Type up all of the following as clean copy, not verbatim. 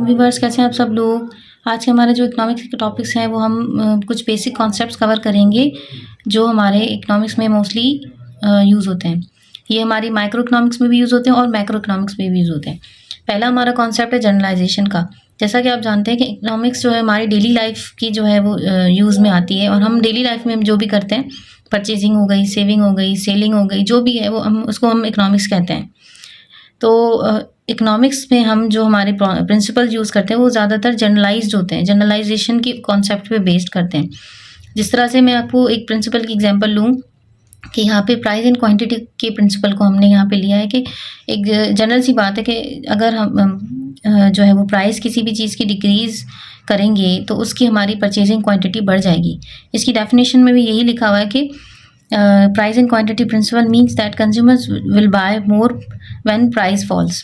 Viewers, कैसे हैं आप सब लोग। आज के हमारे जो इकोनॉमिक्स के टॉपिक्स हैं वो हम कुछ बेसिक कॉन्सेप्ट्स कवर करेंगे जो हमारे इकोनॉमिक्स में मोस्टली यूज़ होते हैं। ये हमारी माइक्रो इकोनॉमिक्स में भी यूज़ होते हैं और मैक्रो इकोनॉमिक्स में भी यूज़ होते हैं। पहला हमारा कॉन्सेप्ट है जनरलाइजेशन का। जैसा कि आप जानते हैं कि इकोनॉमिक्स जो है हमारी डेली लाइफ की जो है वो यूज़ में आती है, और हम डेली लाइफ में हम जो भी करते हैं, परचेजिंग हो गई, सेविंग हो गई, सेलिंग हो गई, जो भी है वो हम इकोनॉमिक्स कहते हैं। तो इकोनॉमिक्स में हम जो हमारे प्रिंसिपल यूज़ करते हैं वो ज़्यादातर जनरलाइज्ड होते हैं, जनरलाइजेशन की कॉन्सेप्ट पे बेस्ड करते हैं। जिस तरह से मैं आपको एक प्रिंसिपल की एग्जांपल लूँ कि यहाँ पे प्राइस एंड क्वांटिटी के प्रिंसिपल को हमने यहाँ पे लिया है कि एक जनरल सी बात है कि अगर हम जो है वो प्राइस किसी भी चीज़ की डिक्रीज़ करेंगे तो उसकी हमारी परचेजिंग क्वांटिटी बढ़ जाएगी। इसकी डेफिनेशन में भी यही लिखा हुआ है कि price and quantity principle means that consumers will buy more when price falls.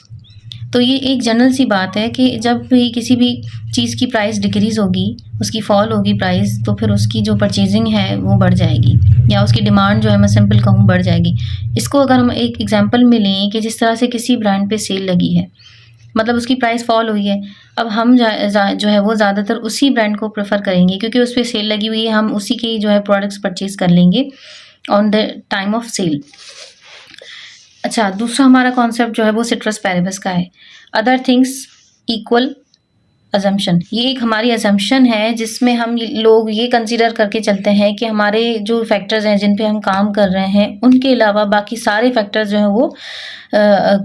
तो ये एक जनरल सी बात है कि जब भी किसी भी चीज़ की प्राइस डिक्रीज़ होगी, उसकी फॉल होगी प्राइस, तो फिर उसकी जो परचेजिंग है वो बढ़ जाएगी, या उसकी डिमांड जो है, मैं सिंपल कहूँ, बढ़ जाएगी। इसको अगर हम एक एग्जांपल में लें कि जिस तरह से किसी ब्रांड पे सेल लगी है, मतलब उसकी प्राइस फॉल हुई है, अब हम जो है वो ज़्यादातर उसी ब्रांड को प्रेफर करेंगे क्योंकि उस पर सेल लगी हुई है। हम उसी के जो है प्रोडक्ट्स परचेज़ कर लेंगे on the time of sale. अच्छा, दूसरा हमारा कॉन्सेप्ट जो है वो सिट्रस पैरेबस का है, अदर थिंग्स इक्वल अजम्पशन। ये एक हमारी अजम्पशन है जिसमें हम लोग ये कंसीडर करके चलते हैं कि हमारे जो फैक्टर्स हैं जिन पे हम काम कर रहे हैं उनके अलावा बाकी सारे फैक्टर्स जो हैं वो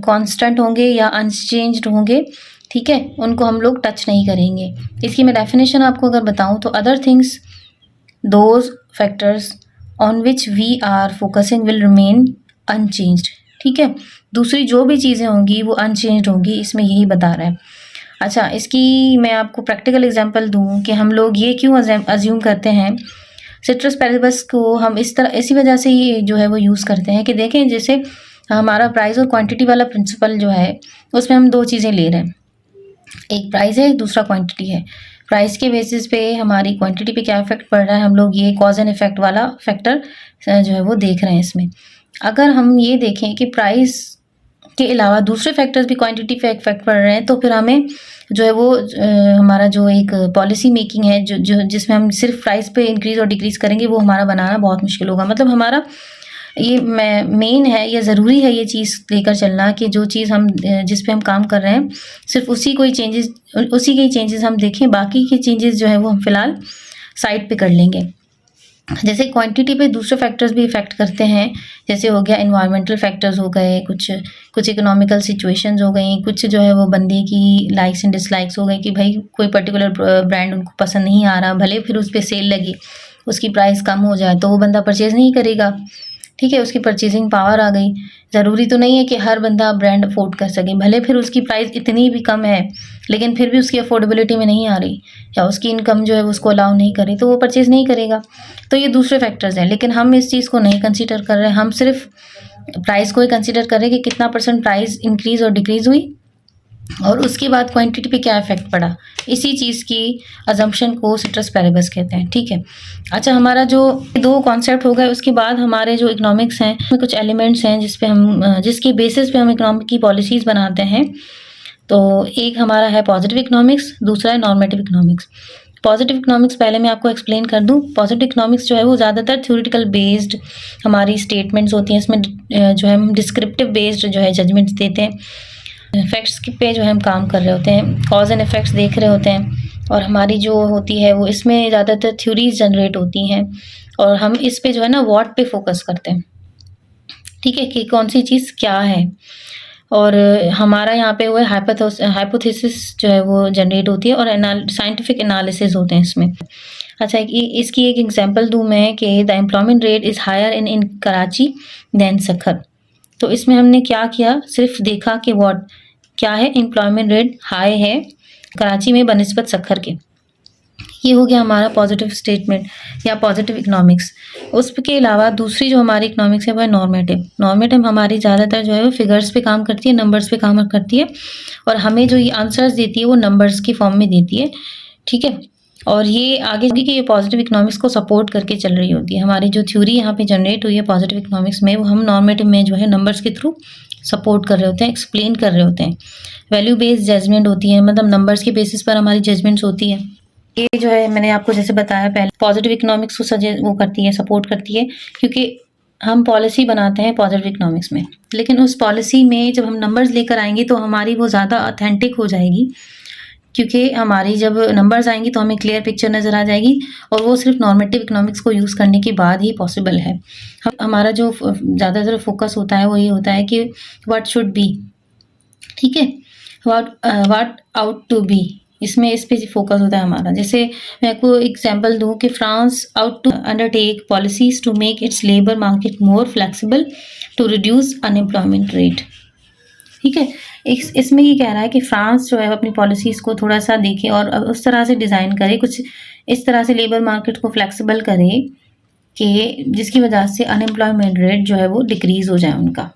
कांस्टेंट होंगे या अनचेंज्ड होंगे, ठीक है, उनको हम लोग टच नहीं करेंगे। इसकी मैं डेफिनेशन आपको अगर बताऊं तो other things those factors on which we are focusing will remain unchanged. ठीक है, दूसरी जो भी चीज़ें होंगी वो अनचेंज्ड होंगी, इसमें यही बता रहा है। अच्छा, इसकी मैं आपको प्रैक्टिकल एग्जांपल दूं कि हम लोग ये क्यों अज्यूम करते हैं सिट्रस पैरेबस को। हम इसी वजह से ही जो है वो यूज़ करते हैं कि देखें, जैसे हमारा प्राइस और क्वांटिटी वाला प्रिंसिपल जो है उसमें हम दो चीज़ें ले रहे हैं, एक प्राइस है, दूसरा क्वांटिटी है। प्राइस के बेसिस पे हमारी क्वांटिटी पे क्या इफेक्ट पड़ रहा है, हम लोग ये कॉज एंड इफेक्ट वाला फैक्टर जो है वो देख रहे हैं इसमें। अगर हम ये देखें कि प्राइस के अलावा दूसरे फैक्टर्स भी क्वांटिटी पे इफेक्ट पड़ रहे हैं, तो फिर हमें जो है वो हमारा जो एक पॉलिसी मेकिंग है जो जिसमें हम सिर्फ प्राइस पे इंक्रीज़ और डिक्रीज़ करेंगे, वो हमारा बनाना बहुत मुश्किल होगा। मतलब हमारा ये मेन है, ये ज़रूरी है ये चीज़ लेकर चलना कि जो चीज़ हम जिस पे हम काम कर रहे हैं सिर्फ उसी के ही चेंजेस हम देखें, बाकी के चेंजेस जो है वो हम फिलहाल साइड पे कर लेंगे। जैसे क्वांटिटी पे दूसरे फैक्टर्स भी इफ़ेक्ट करते हैं, जैसे हो गया एनवायरमेंटल फैक्टर्स हो गए, कुछ इकोनॉमिकल सिचुएशंस हो गई, कुछ जो है वो बंदे की लाइक्स एंड डिसलाइक्स हो गई कि भाई कोई पर्टिकुलर ब्रांड उनको पसंद नहीं आ रहा, भले फिर उस पर सेल लगी, उसकी प्राइस कम हो जाए तो वो बंदा परचेज़ नहीं करेगा। ठीक है, उसकी परचेजिंग पावर आ गई। ज़रूरी तो नहीं है कि हर बंदा ब्रांड अफोर्ड कर सके, भले फिर उसकी प्राइस इतनी भी कम है लेकिन फिर भी उसकी अफोर्डेबिलिटी में नहीं आ रही या उसकी इनकम जो है उसको अलाउ नहीं करी, तो वो परचेज़ नहीं करेगा। तो ये दूसरे फैक्टर्स हैं, लेकिन हम इस चीज़ को नहीं कंसीडर कर रहे हैं। हम सिर्फ प्राइस को ही कंसीडर कर रहे हैं कि कितना % प्राइस इंक्रीज़ और डिक्रीज़ हुई और उसके बाद क्वांटिटी पे क्या इफेक्ट पड़ा। इसी चीज़ की अजम्पशन को सिट्रस पैरेबस कहते हैं। ठीक है, अच्छा, हमारा जो दो कॉन्सेप्ट हो गए, उसके बाद हमारे जो इकोनॉमिक्स हैं उसमें कुछ एलिमेंट्स हैं जिसके बेसिस पे हम इकोनॉमिक की पॉलिसीज़ बनाते हैं। तो एक हमारा है पॉजिटिव इकोनॉमिक्स, दूसरा है नॉर्मेटिव इकोनॉमिक्स। पॉजिटिव इकोनॉमिक्स पहले मैं आपको एक्सप्लेन कर दूं। पॉजिटिव इकोनॉमिक्स जो है वो ज़्यादातर थ्योरेटिकल बेस्ड हमारी स्टेटमेंट्स होती हैं, इसमें जो है हम डिस्क्रिप्टिव बेस्ड जो है जजमेंट्स देते हैं, फैक्ट्स पे जो है हम काम कर रहे होते हैं, कॉज एंड इफेक्ट्स देख रहे होते हैं, और हमारी जो होती है वो इसमें ज़्यादातर थ्योरीज जनरेट होती हैं और हम इस पे जो है ना व्हाट पे फोकस करते हैं। ठीक है, कि कौन सी चीज़ क्या है, और हमारा यहाँ पे वो हाइपोथेसिस जो है वो जनरेट होती है और साइंटिफिक एनालिसिस होते हैं इसमें। अच्छा, इसकी एक एग्जांपल दूँ मैं कि the employment rate is higher in Karachi than Sukkur. तो इसमें हमने क्या किया, सिर्फ देखा कि क्या है, एम्प्लॉयमेंट रेट हाई है कराची में बनिस्बत सखर के। ये हो गया हमारा पॉजिटिव स्टेटमेंट या पॉजिटिव इकोनॉमिक्स। उसके अलावा दूसरी जो हमारी इकोनॉमिक्स है वो है नॉर्मेटिव हमारी ज़्यादातर जो है वो फिगर्स पे काम करती है, नंबर्स पे काम करती है, और हमें जो ये आंसर्स देती है वो नंबर्स की फॉर्म में देती है। ठीक है, और ये आगे कि ये पॉजिटिव इकोनॉमिक्स को सपोर्ट करके चल रही होती है। हमारी जो थ्योरी यहाँ पे जनरेट हुई है पॉजिटिव इकोनॉमिक्स में, वो हम नॉर्मेटिव में जो है नंबर्स के थ्रू सपोर्ट कर रहे होते हैं, एक्सप्लेन कर रहे होते हैं। वैल्यू बेस्ड जजमेंट होती है, मतलब नंबर्स के बेसिस पर हमारी जजमेंट्स होती है। ये जो है मैंने आपको जैसे बताया पहले, पॉजिटिव इकोनॉमिक्स को वो करती है, सपोर्ट करती है, क्योंकि हम पॉलिसी बनाते हैं पॉजिटिव इकोनॉमिक्स में, लेकिन उस पॉलिसी में जब हम नंबर्स लेकर आएंगे तो हमारी वो ज़्यादा ऑथेंटिक हो जाएगी, क्योंकि हमारी जब नंबर्स आएंगी तो हमें क्लियर पिक्चर नज़र आ जाएगी, और वो सिर्फ नॉर्मेटिव इकोनॉमिक्स को यूज़ करने के बाद ही पॉसिबल है। हमारा जो ज़्यादातर फोकस होता है वो ये होता है कि व्हाट शुड बी, ठीक है, व्हाट आउट टू बी, इसमें इस पे फोकस होता है हमारा। जैसे मैं आपको एग्जांपल दूं कि France out to undertake policies to make its labour market more flexible to reduce unemployment rate, ठीक है। इसमें ये कह रहा है कि फ्रांस जो है अपनी पॉलिसीज़ को थोड़ा सा देखे और उस तरह से डिज़ाइन करे, कुछ इस तरह से लेबर मार्केट को फ्लेक्सिबल करे कि जिसकी वजह से अनएम्प्लॉयमेंट रेट जो है वो डिक्रीज़ हो जाए उनका।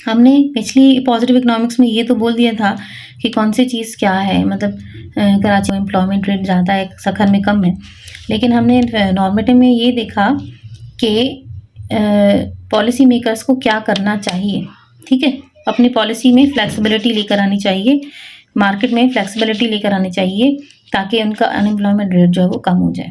हमने पिछली पॉजिटिव इकोनॉमिक्स में ये तो बोल दिया था कि कौन सी चीज़ क्या है, मतलब कराची में एम्प्लॉयमेंट रेट ज़्यादा है, सखर में कम है, लेकिन हमने नॉर्मेटिव में ये देखा कि पॉलिसी मेकर्स को क्या करना चाहिए, ठीक है। अपनी पॉलिसी में फ्लेक्सिबिलिटी लेकर आनी चाहिए, मार्केट में फ्लेक्सिबिलिटी लेकर आनी चाहिए, ताकि उनका अनएम्प्लॉयमेंट रेट जो है वो कम हो जाए।